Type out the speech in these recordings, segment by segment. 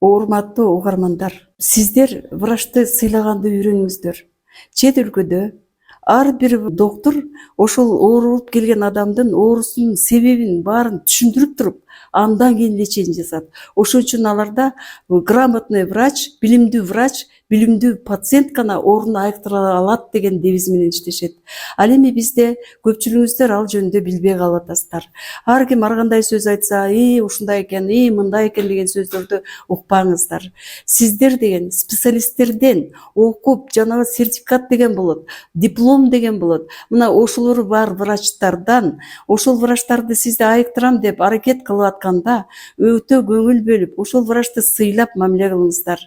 Урматтуу угармандар, сиздер врачты сыйлаганды үйрөнүңүздөр. Чет өлкөдө ар бир доктор ошол ооруп келген адамдын оорусунун себебин баарын түшүндүрүп туруп, андан кийин лечение жасат. Ошон үчүн аларда грамотный врач, билимдүү пациент гана оорун айыктыра алат деген девиз менен иштешет. Ал эми бизде көпчүлүгүңүздөр ал жөнүндө билбей калып атасыздар. Ар ким ар кандай сөз айтса, ушундай экен, мындай экен деген сөздөрдү укпаңыздар. Сиздер деген специалисттерден окуп, жанагы сертификат деген болот, диплом деген болот. Мына ошолор бар врачтардан, ошол врачтарды сизди айыктырам деп аракет кылып атканда, өтө көңүл бөлүп, ошол врачты сыйлап мамиле кылыңыздар.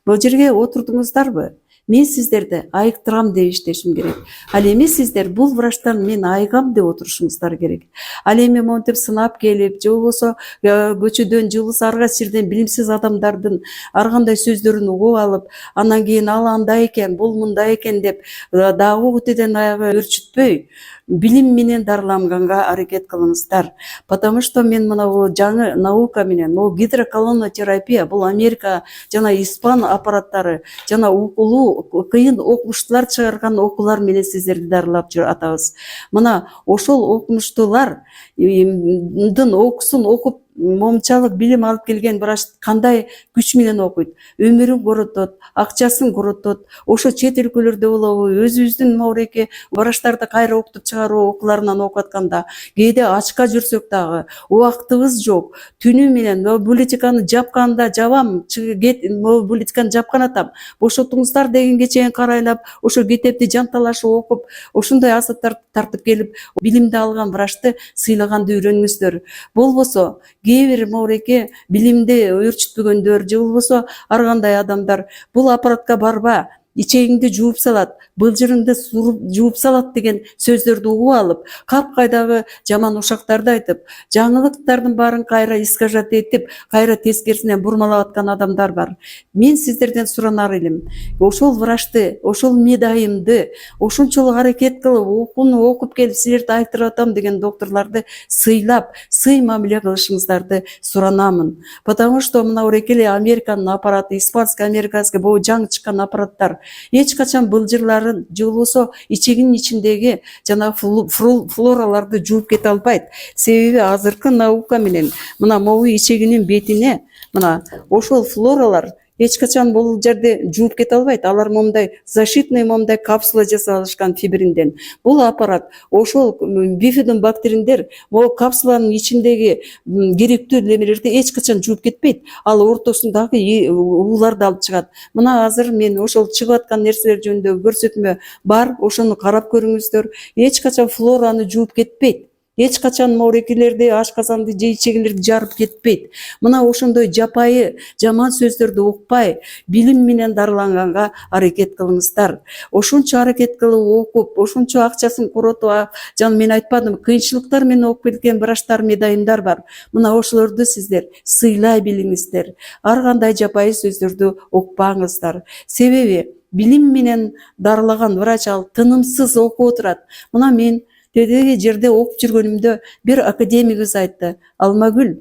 Бул жерге отурдуңуздарбы? Мен сиздерди айыктырам деп иштешим керек. Ал эми сиздер бул врачтан мен айыгам деп отурушуңуздар керек. Ал эми монтип сынап келип, же болбосо көчөдөн, же болбосо арга сирден билимсиз адамдардын ар кандай сөздөрүн угуп алып, анан кийин ал андай экен, бул мындай экен деп дагы өтөдөн аягы өрчүтпөй, билим менен дарыланганга аракет кылыңыздар. Потому что мен мына жаңы наука менен, гидроколонотерапия, бул Америка жана испан аппараттары, жана окулуу кыйын окумуштуулар чыгарган окуулар менен сиздерди дарылап атабыз. Мына ошол окумуштуулардын окуусун окуп, момчалык билим алып келген врач кандай күч менен окуйт, өмүрүн коротот, акчасын коротот. Ошо чет өлкөлөрдө болобу, өзүбүздүн мауреки врачтарды кайра окутуп чыгаруу окууларынан окуп атканда, кээде ачка жүрсөк дагы убактыбыз жок. Түнү менен библиотеканы жапканда жабам, библиотеканы жапкан атам, бошотуңуздар дегенге чейин карайлап, ошо китепти жанталашып окуп, ошондой азаптар тартып келип, билимди алган врачты сыйлаганды үйрөнүңүздөр. Болбосо кээ бир мауреки билимди өрчүтпөгөндөр, же болбосо ар кандай адамдар бул аппаратка барба, ичегиңди жууп салат, былжырыңды жууп салат деген сөздөрдү угуп алып, капкайдагы жаман ушактарды айтып, жаңылыктардын баарын кайра искажать этип, кайра тескерисинен бурмалап аткан адамдар бар. Мен сиздерден суранар элем, ошол врачты, ошол медайымды, ошончолук аракет кылып, окууну окуп келип, силерди айыктырып атам деген докторлорду сыйлап, сый мамиле кылышыңыздарды суранамын. Потому что мына орекеле Американын аппараты, испанский, американский, бул жаңы чыккан аппараттар эч качан былжырларын, же болбосо ичегинин ичиндеги жана флораларды жууп кете албайт. Себеби азыркы наука менен мына могу ичегинин бетине мына ошол флоралар эч качан бул жерде жууп кете албайт. Алар момундай защитный момундай капсула жасап алышкан фибринден. Бул аппарат ошол бифидобактериндер могу капсуланын ичиндеги керектүү немелерди эч качан жууп кетпейт. Ал ортосундагы ууларды алып чыгат. Мына азыр мен ошол чыгып аткан нерселер жөнүндө көрсөтмө бар, ошону карап көрүңүздөр. Эч качан флораны жууп кетпейт. Эч качан морекилерди, ашказанды же ичегилерди жарып кетпейт. Мына ошондой жапайы, жаман сөздөрдү укпай, билим менен дарыланганга аракет кылыңыздар. Ошончо аракет кылып окуп, ошончо акчасын коротуп, жана мен айтпадым, кыйынчылыктар менен окуп келген врачтар, медайымдар бар. Мына ошолорду сиздер сыйлай билиңиздер. Ар кандай жапайы сөздөрдү укпаңыздар. Себеби билим менен дарылаган врач ал тынымсыз окуп отурат. Мына мен тедеги жерде окуп жүргөнүмдө бир академигибиз айтты: Алмагүл,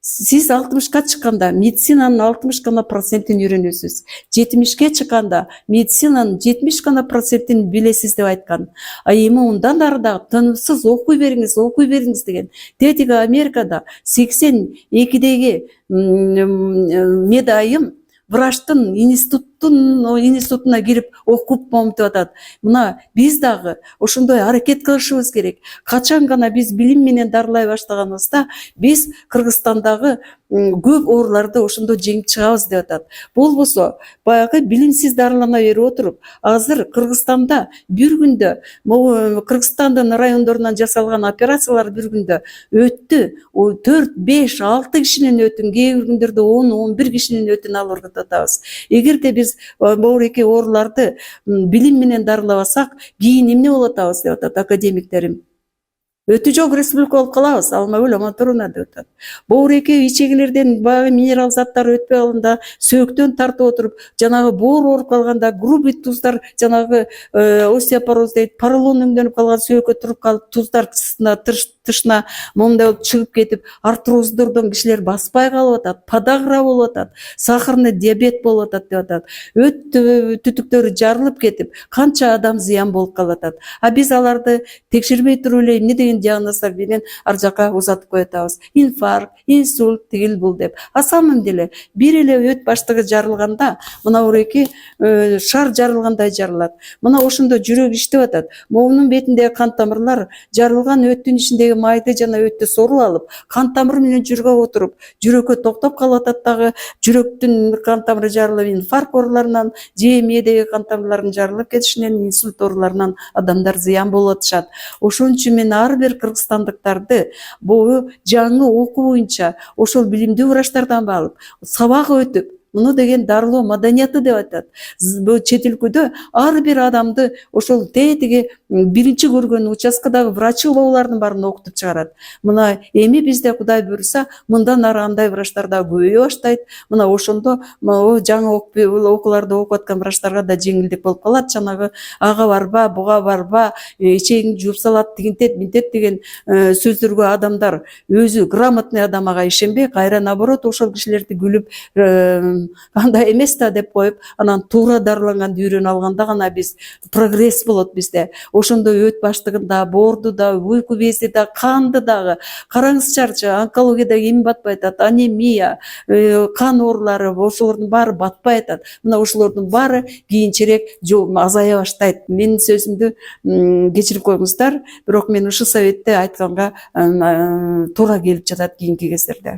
сиз 60ка чыкканда медицинанын 60 гана процентин үйрөнөсүз. 70ке чыкканда медицинанын 70 гана процентин билесиз деп айткан. Эми ундан ары дагы тынымсыз окуй бериңиз деген. Тетиги Америкада 82деги медайым врачтын институтуна кирип окуп момтуп атат. Мына биз дагы ошондой аракет кылышыбыз керек. Качан гана биз билим менен дарылай баштаганыбызда, биз Кыргызстандагы көп ооруларды ошондо жеңип чыгабыз деп атат. Болбосо баягы билимсиз дарылана берип отуруп, азыр Кыргызстанда бир күндө Кыргызстандын райондорунан жасалган операциялар бир күндө өттү 4, 5, 6 кишинин өтүн, кээ бир күндөрдө 10, 11 кишинин өтүн алып атабыз. Эгерде биз морекей ооруларды билим менен дарылабасак, кийин эмне болот атабыз деп атат академиктерим. Өтү жок республика болуп калабыз, Алмагүл Амантуровна деп атат. Боорекей ичегилерден баягы минерал заттар өтпөй калганда, сөөктөн тартып отуруп, жанагы боор ооруп калганда, грубый туздар, жанагы остеопороз дейт, поролон өңдөнүп калган сөөккө туруп калып, туздар тышына момундай болуп чыгып кетип артроздордон кишилер баспай калып атат, подагра болуп атат, сахарный диабет болуп атат деп атат. Өт түтүктөрү жарылып кетип канча адам зыян болуп калып атат. А биз аларды текшербей туруп эле эмне деген диагноздар менен ар жака узатып коюп атабыз. Инфаркт, инсульт, тигил бул деп. А самом деле бир эле өт баштыгы жарылганда, мына уреки шар жарылгандай жарылат. Мына ошондо жүрөк иштеп атат. Момунун бетиндеги кан тамырлар жарылган өттүн ичиндеги майды жана өттү соруп алып, кан тамыры менен жүргөп отуруп, жүрөккө токтоп калып атат дагы, жүрөктүн кан тамыры жарылып, инфаркт ооруларынан, же мээдеги кан тамырларынын жарылып кетишинен, инсульт ооруларынан адамдар зыян болуп атышат. Ошон үчүн мен ар бир кыргызстандыктарды бул жаңы окуу боюнча ошол билимдүү врачтардан алып, сабак өтүп, муну деген дарылоо маданияты деп атат. Бул чет өлкөдө ар бир адамды ошол тетиги биринчи көргөн участкадагы врачы болуулардын баарын окутуп чыгарат. Мына эми бизде Кудай буйруса, мындан ары андай врачтар да көбөйө баштайт. Мына ошондо жаңы окууларды окуп аткан врачтарга да жеңилдик болуп калат. Жанагы ага барба, буга барба, эчегиңди жууп салат, тигинтет, минтет деген сөздөргө адамдар өзү грамотный адам ага ишенбей, кайра наоборот ошол кишилерди күлүп андай эмес да деп коюп, анан туура дарыланганды үйрөнүп алганда гана биз прогресс болот бизде. Ошондо өт баштыгында, боорду да, уйку бези да, канды дагы. Караңызчарчы, онкологияда эми батпай атат, анемия, кан оорулары, ошолордун баары батпай атат. Мына ошолордун баары кийинчерээк азая баштайт. Менин сөзүмдү кечирип коюңуздар, бирок мен ушул советти айтканга туура келип жатат кийинки кездерде.